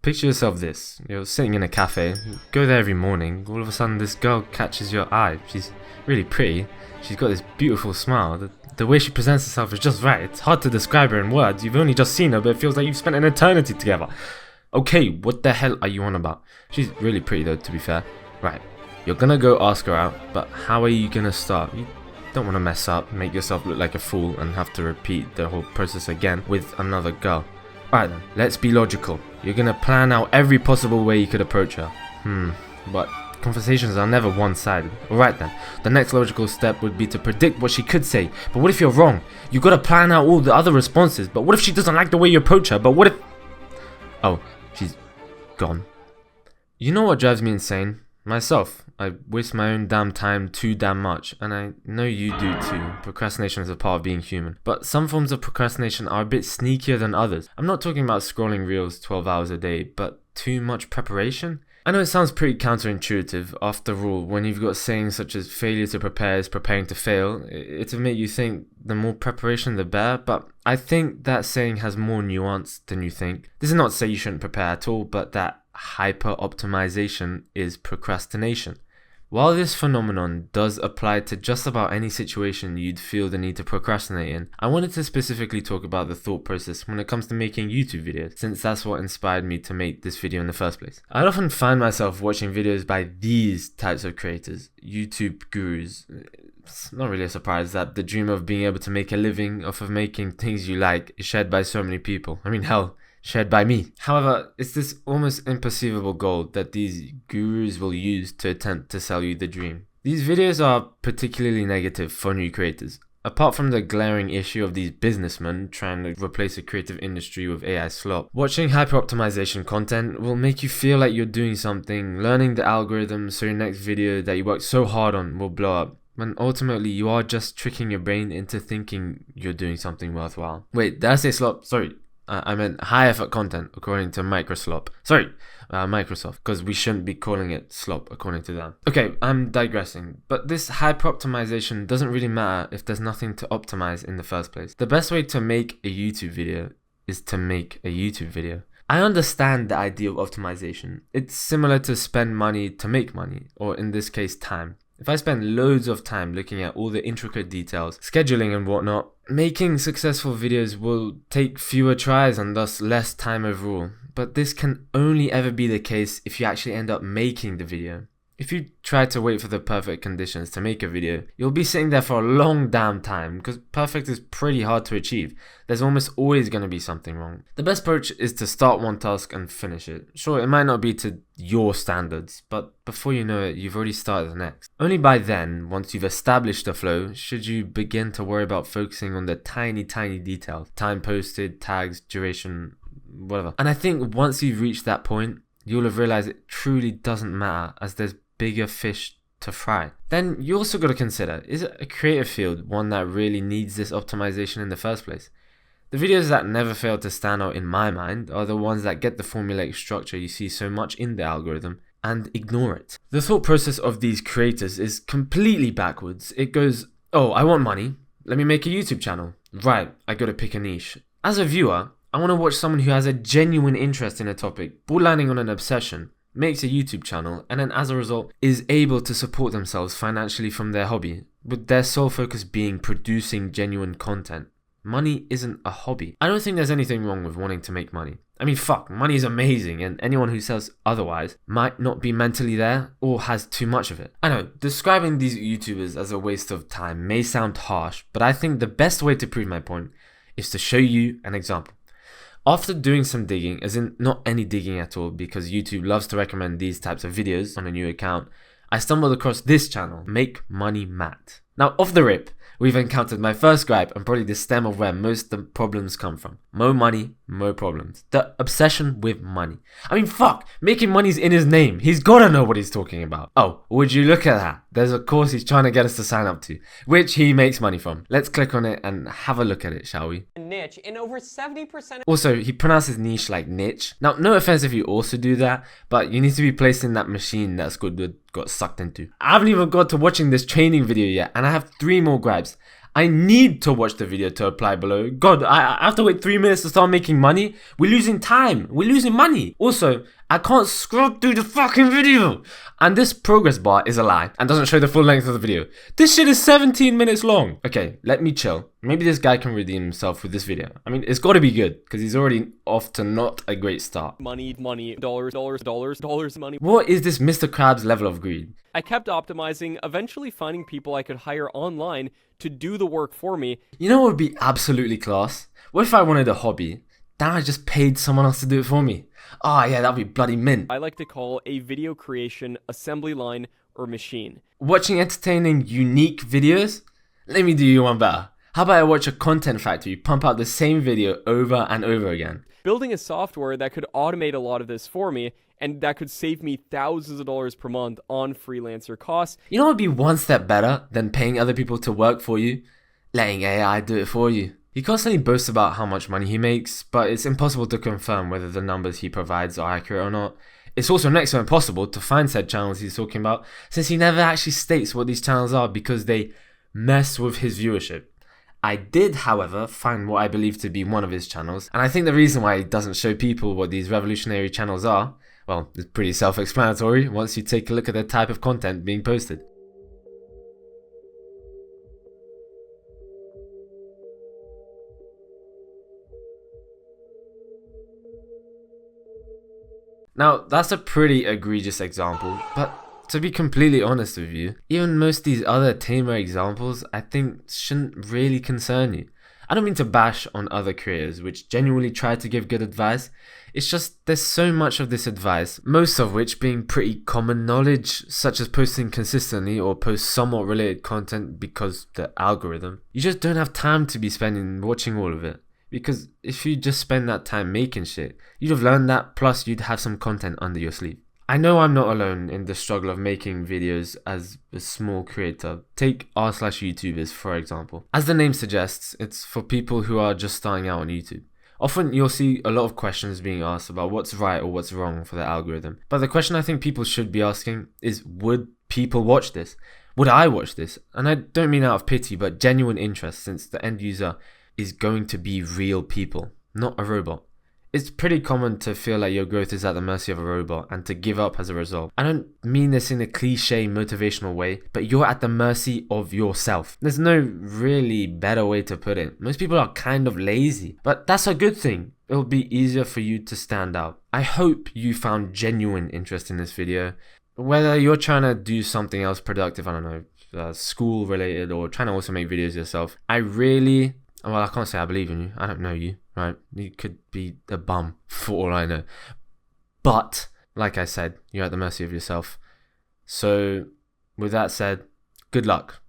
picture yourself this. You're sitting in a cafe, you go there every morning, all of a sudden this girl catches your eye. She's really pretty, she's got this beautiful smile. The way she presents herself is just right. It's hard to describe her in words. You've only just seen her, but it feels like you've spent an eternity together. Okay, what the hell are you on about? She's really pretty though, to be fair. Right, you're gonna go ask her out, but how are you gonna start? You don't want to mess up, make yourself look like a fool, and have to repeat the whole process again with another girl. Alright then, let's be logical. You're gonna plan out every possible way you could approach her. But conversations are never one-sided. Alright then, the next logical step would be to predict what she could say. But what if you're wrong? You gotta plan out all the other responses. But what if she doesn't like the way you approach her? But what if... Oh, she's gone. You know what drives me insane? Myself. I waste my own damn time too damn much, and I know you do too. Procrastination is a part of being human. But some forms of procrastination are a bit sneakier than others. I'm not talking about scrolling reels 12 hours a day, but too much preparation? I know it sounds pretty counterintuitive. After all, when you've got sayings such as failure to prepare is preparing to fail, it'll make you think the more preparation the better, but I think that saying has more nuance than you think. This is not to say you shouldn't prepare at all, but that hyper-optimisation is procrastination. While this phenomenon does apply to just about any situation you'd feel the need to procrastinate in, I wanted to specifically talk about the thought process when it comes to making YouTube videos, since that's what inspired me to make this video in the first place. I'd often find myself watching videos by these types of creators, YouTube gurus. It's not really a surprise that the dream of being able to make a living off of making things you like is shared by so many people. I mean, hell, shared by me. However, it's this almost imperceivable goal that these gurus will use to attempt to sell you the dream. These videos are particularly negative for new creators. Apart from the glaring issue of these businessmen trying to replace the creative industry with AI slop, watching hyper-optimization content will make you feel like you're doing something, learning the algorithm so your next video that you worked so hard on will blow up, when ultimately you are just tricking your brain into thinking you're doing something worthwhile. Wait, did I say slop? Sorry. I meant high effort content according to Microsoft, because we shouldn't be calling it slop according to them. Okay, I'm digressing, but this hyper-optimization doesn't really matter if there's nothing to optimize in the first place. The best way to make a YouTube video is to make a YouTube video. I understand the idea of optimization. It's similar to spend money to make money, or in this case, time. If I spend loads of time looking at all the intricate details, scheduling and whatnot, making successful videos will take fewer tries and thus less time overall. But this can only ever be the case if you actually end up making the video. If you try to wait for the perfect conditions to make a video, you'll be sitting there for a long damn time because perfect is pretty hard to achieve. There's almost always going to be something wrong. The best approach is to start one task and finish it. Sure, it might not be to your standards, but before you know it, you've already started the next. Only by then, once you've established the flow, should you begin to worry about focusing on the tiny details. Time posted, tags, duration, whatever. And I think once you've reached that point, you'll have realized it truly doesn't matter as there's bigger fish to fry. Then you also got to consider, is it a creative field one that really needs this optimization in the first place? The videos that never fail to stand out in my mind are the ones that get the formulaic structure you see so much in the algorithm and ignore it. The thought process of these creators is completely backwards. It goes, oh, I want money, let me make a YouTube channel. Right, I gotta pick a niche. As a viewer, I want to watch someone who has a genuine interest in a topic, borderlining on an obsession, makes a YouTube channel, and then as a result is able to support themselves financially from their hobby, with their sole focus being producing genuine content. Money isn't a hobby. I don't think there's anything wrong with wanting to make money. I mean, fuck, money is amazing, and anyone who says otherwise might not be mentally there or has too much of it. I know, describing these YouTubers as a waste of time may sound harsh, but I think the best way to prove my point is to show you an example. After doing some digging, as in not any digging at all because YouTube loves to recommend these types of videos on a new account, I stumbled across this channel, Make Money Matt. Now off the rip, we've encountered my first gripe and probably the stem of where most of the problems come from. Mo money, mo problems. The obsession with money. I mean, fuck, making money's in his name. He's gotta know what he's talking about. Oh, would you look at that? There's a course he's trying to get us to sign up to, which he makes money from. Let's click on it and have a look at it, shall we? Niche in over 70%. Also, he pronounces niche like niche. Now, no offense if you also do that, but you need to be placed in that machine that Squidward got sucked into. I haven't even got to watching this training video yet, and I have 3 more gripes. I need to watch the video to apply below. God, I have to wait 3 minutes to start making money. We're losing time. We're losing money. Also, I can't scroll through the fucking video. And this progress bar is a lie and doesn't show the full length of the video. This shit is 17 minutes long. Okay, let me chill. Maybe this guy can redeem himself with this video. I mean, it's got to be good because he's already off to not a great start. Money, dollars, money. What is this Mr. Krabs level of greed? I kept optimizing, eventually finding people I could hire online to do the work for me. You know what would be absolutely class? What if I wanted a hobby? Then I just paid someone else to do it for me. Oh yeah, that'd be bloody mint. I like to call a video creation assembly line or machine. Watching entertaining, unique videos? Let me do you one better. How about I watch a content factory pump out the same video over and over again? Building a software that could automate a lot of this for me and that could save me thousands of dollars per month on freelancer costs. You know what would be one step better than paying other people to work for you? Letting AI do it for you. He constantly boasts about how much money he makes, but it's impossible to confirm whether the numbers he provides are accurate or not. It's also next to impossible to find said channels he's talking about, since he never actually states what these channels are because they mess with his viewership. I did, however, find what I believe to be one of his channels, and I think the reason why he doesn't show people what these revolutionary channels are, well, it's pretty self-explanatory once you take a look at the type of content being posted. Now, that's a pretty egregious example, but to be completely honest with you, even most of these other tamer examples I think shouldn't really concern you. I don't mean to bash on other creators which genuinely try to give good advice, it's just there's so much of this advice, most of which being pretty common knowledge, such as posting consistently or post somewhat related content because the algorithm. You just don't have time to be spending watching all of it. Because if you just spend that time making shit, you'd have learned that, plus you'd have some content under your sleeve. I know I'm not alone in the struggle of making videos as a small creator. Take r/YouTubers for example. As the name suggests, it's for people who are just starting out on YouTube. Often you'll see a lot of questions being asked about what's right or what's wrong for the algorithm. But the question I think people should be asking is, would people watch this? Would I watch this? And I don't mean out of pity, but genuine interest, since the end user is going to be real people, not a robot. It's pretty common to feel like your growth is at the mercy of a robot and to give up as a result. I don't mean this in a cliche motivational way, but you're at the mercy of yourself. There's no really better way to put it. Most people are kind of lazy, but that's a good thing. It'll be easier for you to stand out. I hope you found genuine interest in this video. Whether you're trying to do something else productive, I don't know, school related, or trying to also make videos yourself, well, I can't say I believe in you. I don't know you, right? You could be a bum for all I know. But, like I said, you're at the mercy of yourself. So, with that said, good luck.